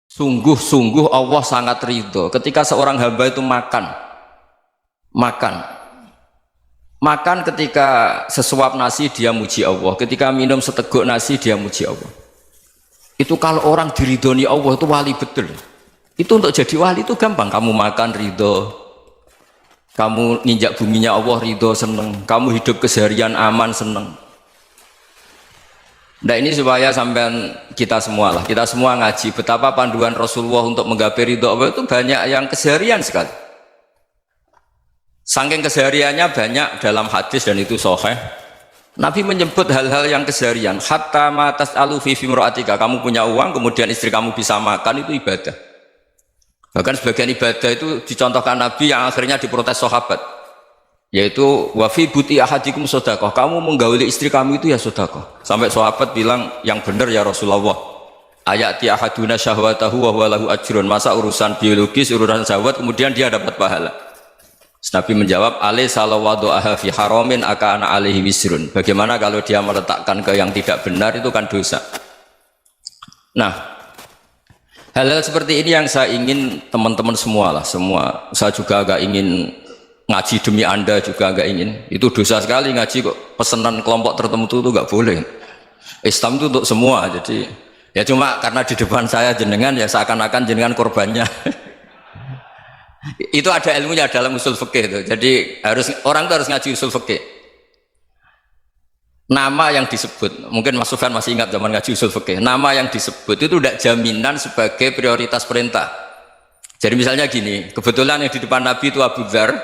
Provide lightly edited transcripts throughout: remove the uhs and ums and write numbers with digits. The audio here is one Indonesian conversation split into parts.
Sungguh-sungguh Allah sangat ridho ketika seorang hamba itu makan makan ketika sesuap nasi dia muji Allah, ketika minum seteguk nasi dia muji Allah. Itu kalau orang diridhoni Allah itu wali betul. Itu untuk jadi wali itu gampang. Kamu makan ridho, kamu nginjak buminya Allah ridho seneng, kamu hidup keseharian aman seneng. Nah ini supaya sampai kita semua ngaji betapa panduan Rasulullah untuk menggapai ridho Allah itu banyak yang keseharian sekali. Saking kesehariannya banyak dalam hadis dan itu sahih. Nabi menyebut hal-hal yang keseharian. Hatta ma tas'alu fi fimra'atika, kamu punya uang kemudian istri kamu bisa makan, itu ibadah. Bahkan sebagian ibadah itu dicontohkan Nabi yang akhirnya diprotes sahabat, yaitu wa fi buti ahadikum sedekah, kamu menggauli istri kamu itu ya sedekah. Sampai sahabat bilang, yang benar ya Rasulullah, ayati ahaduna syahwatahu wa huwa lahu ajrun, masa urusan biologis, urusan syahwat kemudian dia dapat pahala. Nabi menjawab, alai salawadu'aha fi haramin akana alaihi wisrun, bagaimana kalau dia meletakkan ke yang tidak benar, itu kan dosa. Nah, hal-hal seperti ini yang saya ingin teman-teman semua saya juga agak ingin ngaji demi Anda juga agak ingin. Itu dosa sekali ngaji kok pesanan kelompok tertentu itu nggak boleh. Islam itu untuk semua. Jadi ya cuma karena di depan saya jenengan ya seakan-akan jenengan korbannya. Itu ada ilmunya dalam usul fikih itu. Jadi orang itu harus ngaji usul fikih. Nama yang disebut, mungkin Mas Sufyan masih ingat zaman ngaji usul fikih. Nama yang disebut itu tidak jaminan sebagai prioritas perintah. Jadi misalnya gini, kebetulan yang di depan Nabi itu Abu Dzar.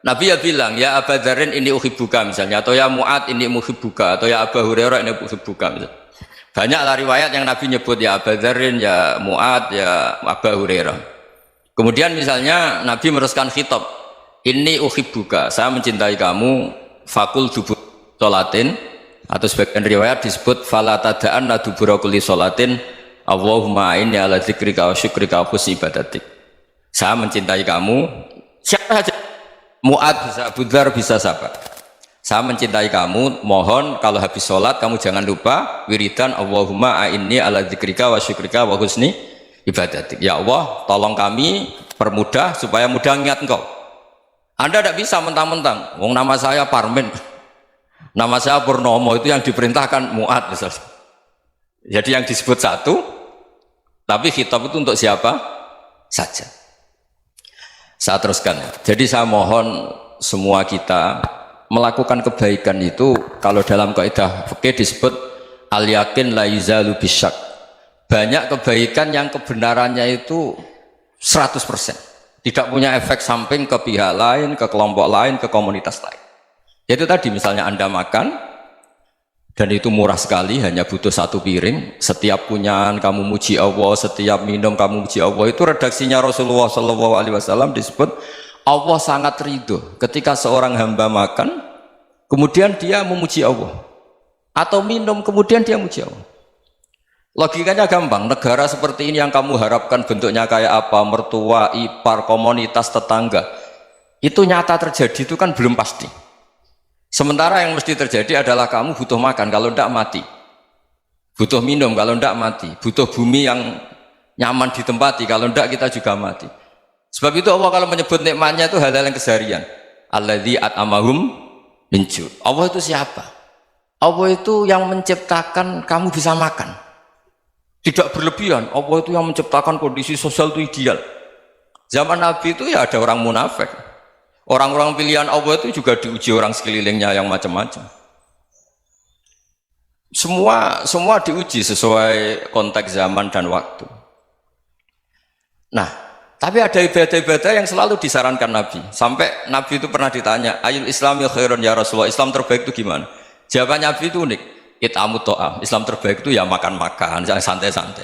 Nabi ya bilang, ya Abu Dzarin ini uhibbuka misalnya, atau ya Mu'ad ini uhibbuka, atau ya Abu Hurairah ini uhibbuka misalnya. Banyaklah riwayat yang Nabi nyebut ya Abu Dzarin, ya Mu'ad, ya Abu Hurairah. Kemudian misalnya Nabi meneruskan khitab, ini uhibbuka, saya mencintai kamu, fakul dubur sholatin, atau sebagian riwayat disebut fala tada'an la dubura kulli sholatin Allahumma inni ala dzikrika wa syukrika wa husni ibadatik. Saya mencintai kamu, siapa saja, Mu'ad bisa, Abu Dzar bisa, siapa, saya mencintai kamu, mohon kalau habis sholat kamu jangan lupa wiridan Allahumma inni ala dzikrika wa syukrika wa husni ibadatik. Ya Allah, tolong kami permudah supaya mudah ingat engkau. Anda tidak bisa mentang-mentang, wong nama saya Parmin, nama saya Purnomo, itu yang diperintahkan Mu'ad misalnya. Jadi yang disebut satu, tapi khitab itu untuk siapa saja. Saya teruskan. Jadi saya mohon semua kita melakukan kebaikan itu, kalau dalam kaidah fikih disebut al yakin la yuzalu bisyak. Banyak kebaikan yang kebenarannya itu 100%, tidak punya efek samping ke pihak lain, ke kelompok lain, ke komunitas lain. Itu tadi misalnya Anda makan dan itu murah sekali, hanya butuh satu piring, setiap punyaan kamu muji Allah, setiap minum kamu muji Allah. Itu redaksinya Rasulullah SAW disebut Allah sangat ridho ketika seorang hamba makan kemudian dia memuji Allah, atau minum kemudian dia muji Allah. Logikanya gampang, negara seperti ini yang kamu harapkan bentuknya kayak apa, mertua, ipar, komunitas, tetangga, itu nyata terjadi itu kan belum pasti. Sementara yang mesti terjadi adalah kamu butuh makan, kalau tidak mati, butuh minum, kalau tidak mati, butuh bumi yang nyaman ditempati, kalau tidak kita juga mati. Sebab itu Allah kalau menyebut nikmatnya itu hal-hal yang keseharian. Alladzi at'amahum min ju'. Allah itu siapa? Allah itu yang menciptakan kamu bisa makan. Tidak berlebihan, Allah itu yang menciptakan kondisi sosial itu ideal. Zaman Nabi itu ya ada orang munafik. Orang-orang pilihan Allah itu juga diuji orang sekelilingnya yang macam-macam. Semua diuji sesuai konteks zaman dan waktu. Nah, tapi ada ibadah-ibadah yang selalu disarankan Nabi. Sampai Nabi itu pernah ditanya, ayul islami khairun ya Rasulullah, Islam terbaik itu gimana? Jawaban Nabi itu unik. It'amut to'am, Islam terbaik itu ya makan-makan, santai-santai.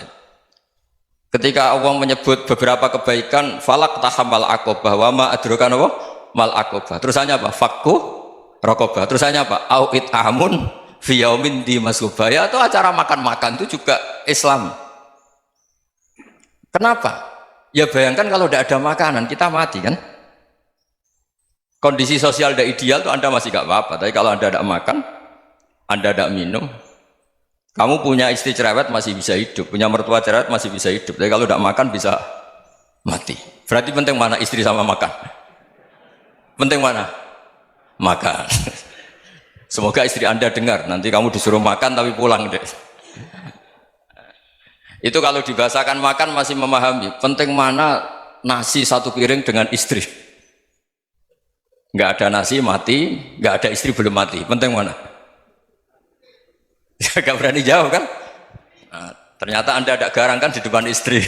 Ketika Allah menyebut beberapa kebaikan, falak tahamal akobah, wa ma adrokan apa? Mal akobah. Terusannya apa? Fakku rokobah. Terusannya apa? Au it'amun fiyaumin di masubah. Ya, atau acara makan-makan itu juga Islam. Kenapa? Ya bayangkan kalau tidak ada makanan, kita mati kan? Kondisi sosial tidak ideal itu Anda masih gak apa-apa, tapi kalau Anda tidak makan, Anda tidak minum, Kamu punya istri cerewet masih bisa hidup, punya mertua cerewet masih bisa hidup. Tapi kalau tidak makan bisa mati. Berarti penting mana istri sama makan? Penting mana? Makan. Semoga istri Anda dengar. Nanti kamu disuruh makan tapi pulang deh. Itu kalau dibahasakan makan masih memahami. Penting mana nasi satu piring dengan istri? Nggak ada nasi mati, nggak ada istri belum mati. Penting mana? Gak berani jawab kan? Nah, ternyata Anda ada garang kan di depan istri.